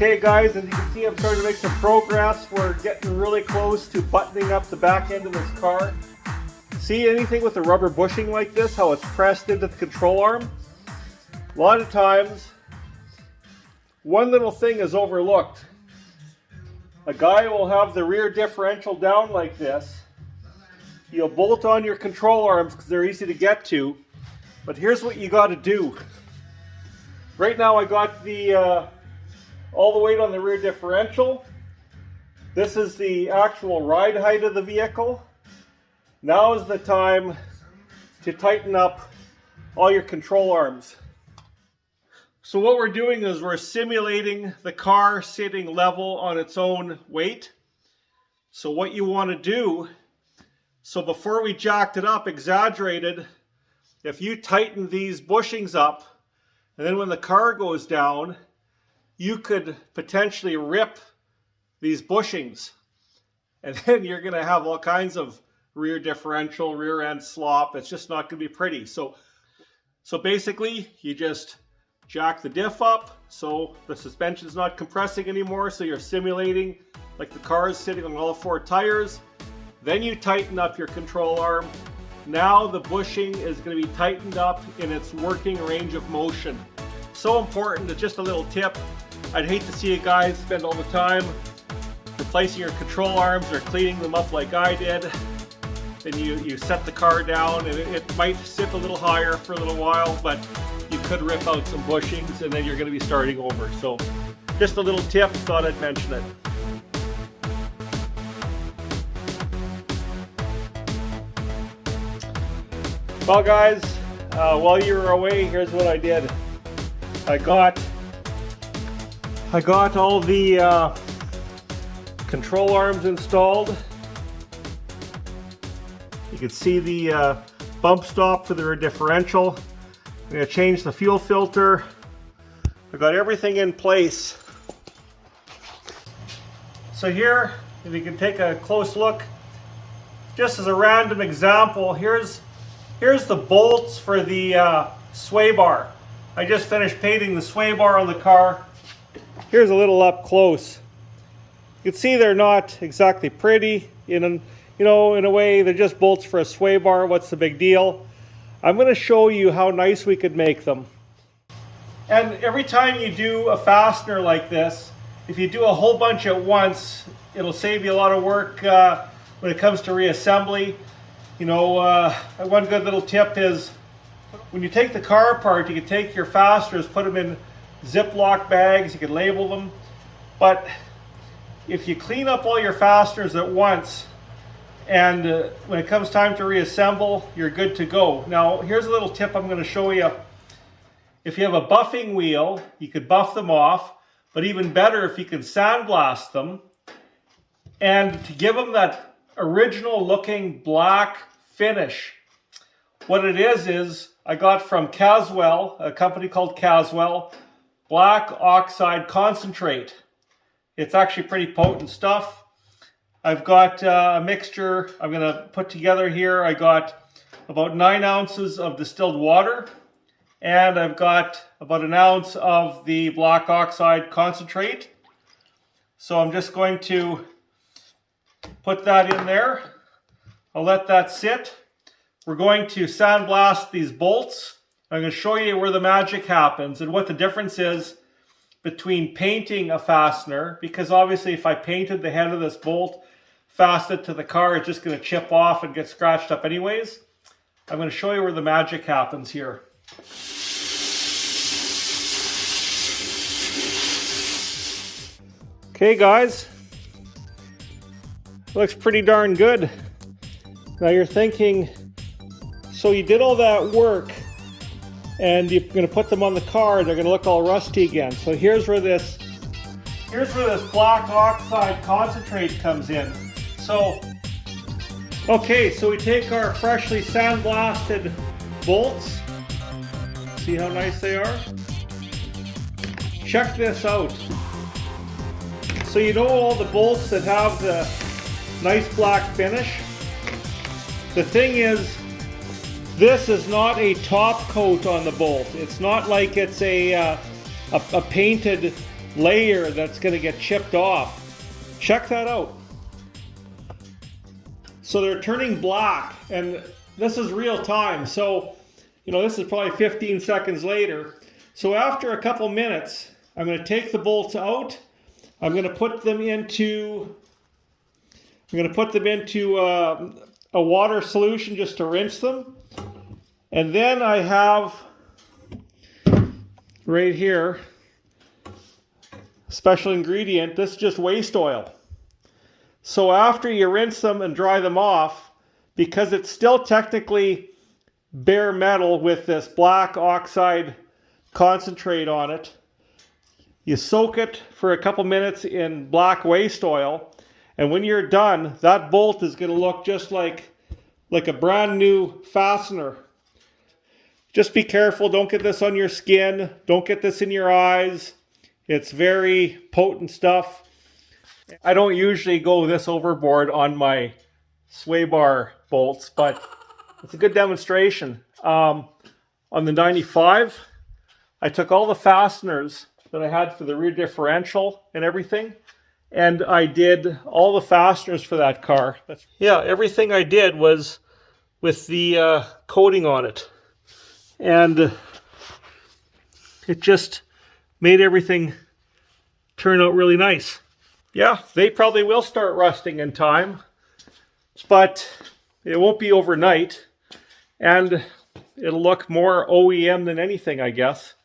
Okay guys, as you can see, I'm starting to make some progress. We're getting really close to buttoning up the back end of this car. See anything with a rubber bushing like this, how it's pressed into the control arm? A lot of times, one little thing is overlooked. A guy will have the rear differential down like this. You'll bolt on your control arms because they're easy to get to. But here's what you got to do. Right now I got the all the weight on the rear differential. This is the actual ride height of the vehicle. Now is the time to tighten up all your control arms. So what we're doing is we're simulating the car sitting level on its own weight. So what you want to do, so before we jacked it up, exaggerated, if you tighten these bushings up, and then when the car goes down, you could potentially rip these bushings. And then you're going to have all kinds of rear differential, rear end slop. It's just not going to be pretty. So basically, you just jack the diff up so the suspension is not compressing anymore. So you're simulating like the car is sitting on all four tires. Then you tighten up your control arm. Now the bushing is going to be tightened up in its working range of motion. So important. It's just a little tip. I'd hate to see you guys spend all the time replacing your control arms or cleaning them up like I did. Then you set the car down and it might sit a little higher for a little while, but you could rip out some bushings and then you're going to be starting over. So just a little tip, thought I'd mention it. Well guys, while you were away, here's what I did. I got all the control arms installed. You can see the bump stop for the rear differential. I'm going to change the fuel filter. I got everything in place. So here, if you can take a close look, just as a random example, here's the bolts for the sway bar. I just finished painting the sway bar on the car. Here's a little up close. You can see they're not exactly pretty. In a way, they're just bolts for a sway bar. What's the big deal? I'm going to show you how nice we could make them. And every time you do a fastener like this, if you do a whole bunch at once, it'll save you a lot of work when it comes to reassembly. One good little tip is when you take the car apart, you can take your fasteners, put them in Ziploc bags, you can label them. But if you clean up all your fasteners at once, and when it comes time to reassemble, you're good to go. Now, here's a little tip I'm going to show you. If you have a buffing wheel, you could buff them off, but even better if you can sandblast them. And to give them that original looking black finish, what it is I got from Caswell, a company called Caswell, black oxide concentrate. It's actually pretty potent stuff. I've got a mixture I'm going to put together here. I got about 9 ounces of distilled water, and I've got about 1 ounce of the black oxide concentrate. So I'm just going to put that in there. I'll let that sit. We're going to sandblast these bolts. I'm going to show you where the magic happens and what the difference is between painting a fastener, because obviously if I painted the head of this bolt, fastened to the car, it's just going to chip off and get scratched up anyways. I'm going to show you where the magic happens here. Okay guys, looks pretty darn good. Now you're thinking, so you did all that work and you're going to put them on the car and they're going to look all rusty again. So here's where this black oxide concentrate comes in. So we take our freshly sandblasted bolts. See how nice they are? Check this out. So all the bolts that have the nice black finish? The thing is, this is not a top coat on the bolt. It's not like it's a painted layer that's going to get chipped off. Check that out. So they're turning black, and this is real time. So, you know, this is probably 15 seconds later. So after a couple minutes, I'm going to take the bolts out. I'm going to put them into a water solution just to rinse them. And then I have right here a special ingredient. This is just waste oil. So after you rinse them and dry them off, because it's still technically bare metal with this black oxide concentrate on it, you soak it for a couple minutes in black waste oil, and when you're done, that bolt is going to look just like a brand new fastener. Just be careful, don't get this on your skin, don't get this in your eyes. It's very potent stuff. I don't usually go this overboard on my sway bar bolts, but it's a good demonstration. On the 95, I took all the fasteners that I had for the rear differential and everything, and I did all the fasteners for that car. Yeah, everything I did was with the coating on it, and it just made everything turn out really nice. Yeah, they probably will start rusting in time, but it won't be overnight, and it'll look more OEM than anything, I guess.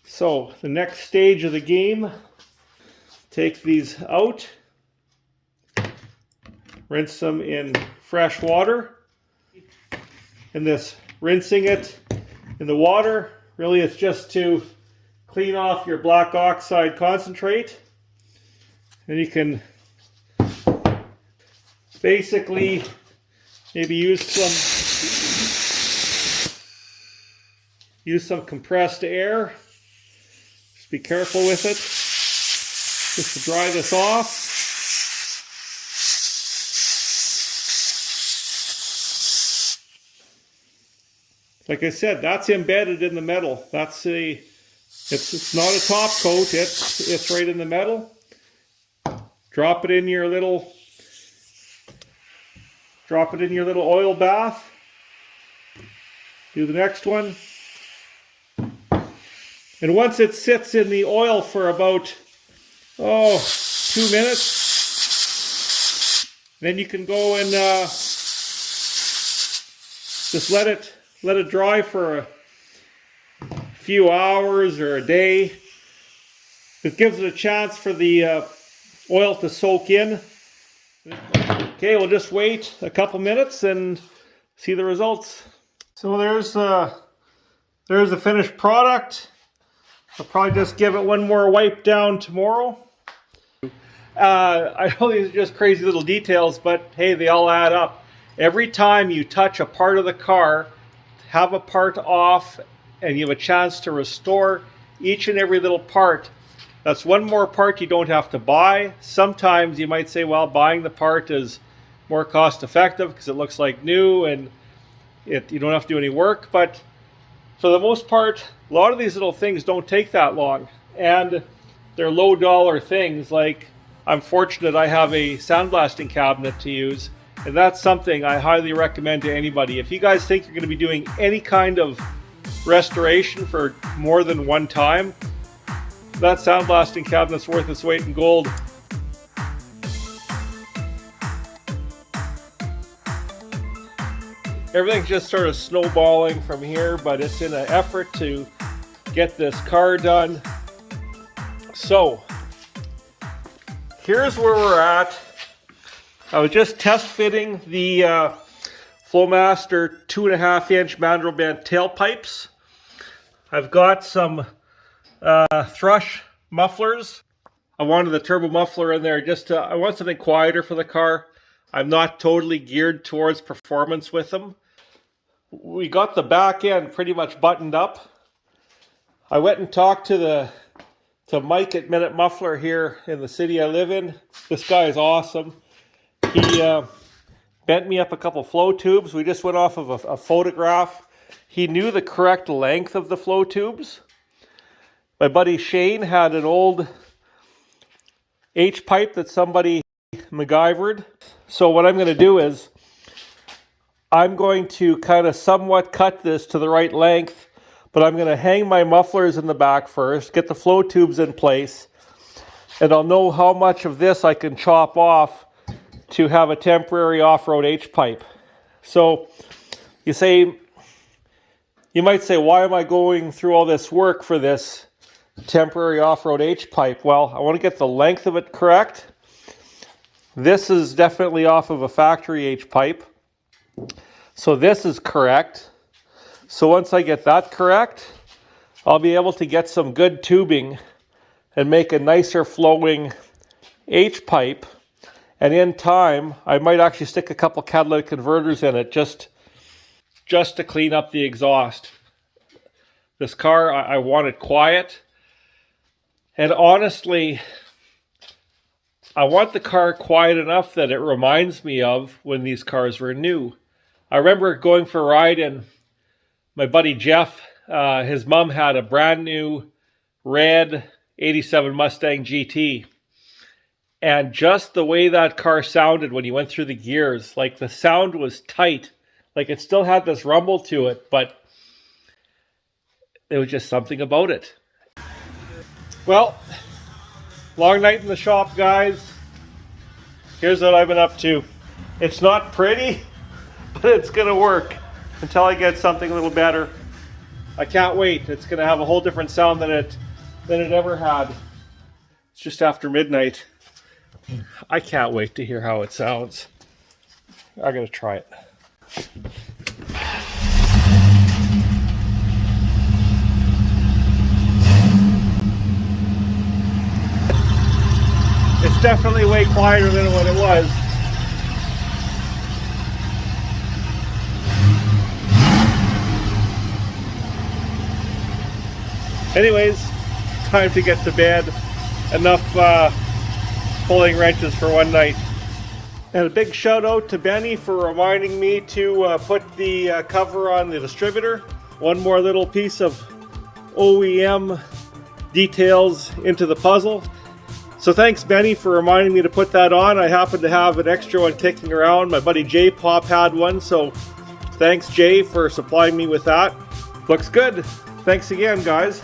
So the next stage of the game, take these out, rinse them in fresh water, and this rinsing it in the water, really it's just to clean off your black oxide concentrate. And you can basically maybe use some compressed air. Just be careful with it, just to dry this off. Like I said, that's embedded in the metal. It's not a top coat. It's right in the metal. Drop it in your little oil bath. Do the next one. And once it sits in the oil for about 2 minutes, then you can go and just let it dry for a few hours or a day. It gives it a chance for the oil to soak in. Okay, we'll just wait a couple minutes and see the results. So there's the finished product. I'll probably just give it one more wipe down tomorrow. I know these are just crazy little details, but hey, they all add up. Every time you touch a part of the car, have a part off, and you have a chance to restore each and every little part, that's one more part you don't have to buy. Sometimes you might say, well, buying the part is more cost effective because it looks like new and you don't have to do any work. But for the most part, a lot of these little things don't take that long. And they're low dollar things. Like, I'm fortunate I have a sandblasting cabinet to use. And that's something I highly recommend to anybody. If you guys think you're going to be doing any kind of restoration for more than one time, that sandblasting cabinet's worth its weight in gold. Everything's just sort of snowballing from here, but it's in an effort to get this car done. So, here's where we're at. I was just test fitting the Flowmaster 2.5-inch mandrel band tailpipes. I've got some thrush mufflers. I wanted the turbo muffler in there I want something quieter for the car. I'm not totally geared towards performance with them. We got the back end pretty much buttoned up. I went and talked to Mike at Minute Muffler here in the city I live in. This guy is awesome. He bent me up a couple flow tubes. We just went off of a photograph. He knew the correct length of the flow tubes. My buddy Shane had an old H-pipe that somebody MacGyvered. So what I'm going to do is I'm going to kind of somewhat cut this to the right length, but I'm going to hang my mufflers in the back first, get the flow tubes in place, and I'll know how much of this I can chop off to have a temporary off-road H-pipe. So you might say, why am I going through all this work for this temporary off-road H-pipe? Well, I want to get the length of it correct. This is definitely off of a factory H-pipe. So this is correct. So once I get that correct, I'll be able to get some good tubing and make a nicer flowing H-pipe. And in time, I might actually stick a couple catalytic converters in it just to clean up the exhaust. This car, I want it quiet. And honestly, I want the car quiet enough that it reminds me of when these cars were new. I remember going for a ride and my buddy Jeff, his mom had a brand new red 87 Mustang GT. And just the way that car sounded when you went through the gears, like the sound was tight. Like it still had this rumble to it, but there was just something about it. Well, long night in the shop, guys. Here's what I've been up to. It's not pretty, but it's gonna work until I get something a little better. I can't wait. It's gonna have a whole different sound than it ever had. It's just after midnight. I can't wait to hear how it sounds. I gotta try it. It's definitely way quieter than what it was. Anyways, time to get to bed. Enough pulling wrenches for one night. And a big shout out to Benny for reminding me to put the cover on the distributor. One more little piece of OEM details into the puzzle. So thanks Benny for reminding me to put that on. I happen to have an extra one kicking around. My buddy Jay Pop had one, so thanks Jay for supplying me with that. Looks good. Thanks again, guys.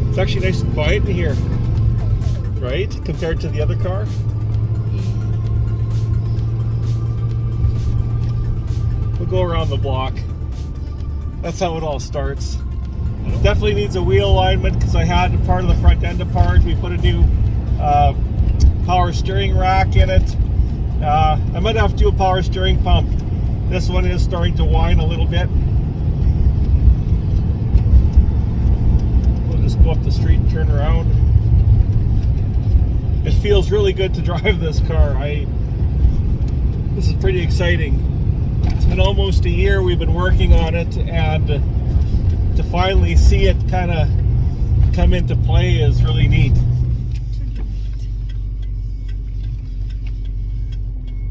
It's actually nice and quiet in here, right? Compared to the other car. We'll go around the block. That's how it all starts. Definitely needs a wheel alignment because I had part of the front end apart. We put a new power steering rack in it. I might have to do a power steering pump. This one is starting to whine a little bit. Go up the street and turn around. It feels really good to drive this car. This is pretty exciting. It's been almost a year we've been working on it, and to finally see it kind of come into play is really neat.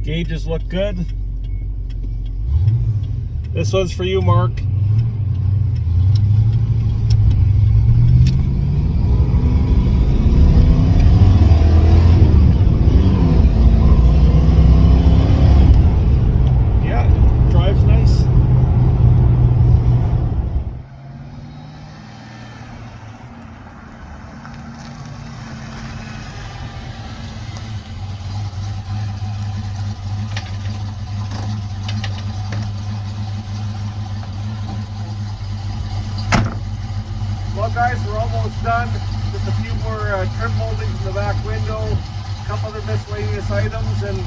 Gauges look good. This one's for you, Mark. Well guys, we're almost done. Just a few more trim moldings in the back window, a couple other miscellaneous items, and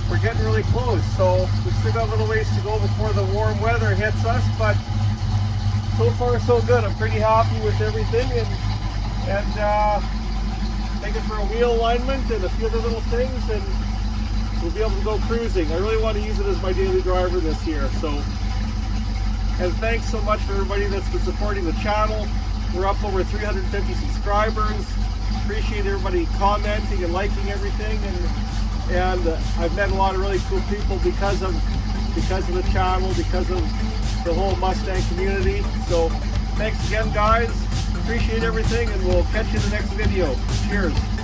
we're getting really close. So we still got a little ways to go before the warm weather hits us, but so far so good. I'm pretty happy with everything, and take it for a wheel alignment and a few other little things, and we'll be able to go cruising. I really want to use it as my daily driver this year. So, and thanks so much for everybody that's been supporting the channel. We're up over 350 subscribers. Appreciate everybody commenting and liking everything, and I've met a lot of really cool people because of the channel, because of the whole Mustang community. So thanks again, guys. Appreciate everything, and we'll catch you in the next video. Cheers.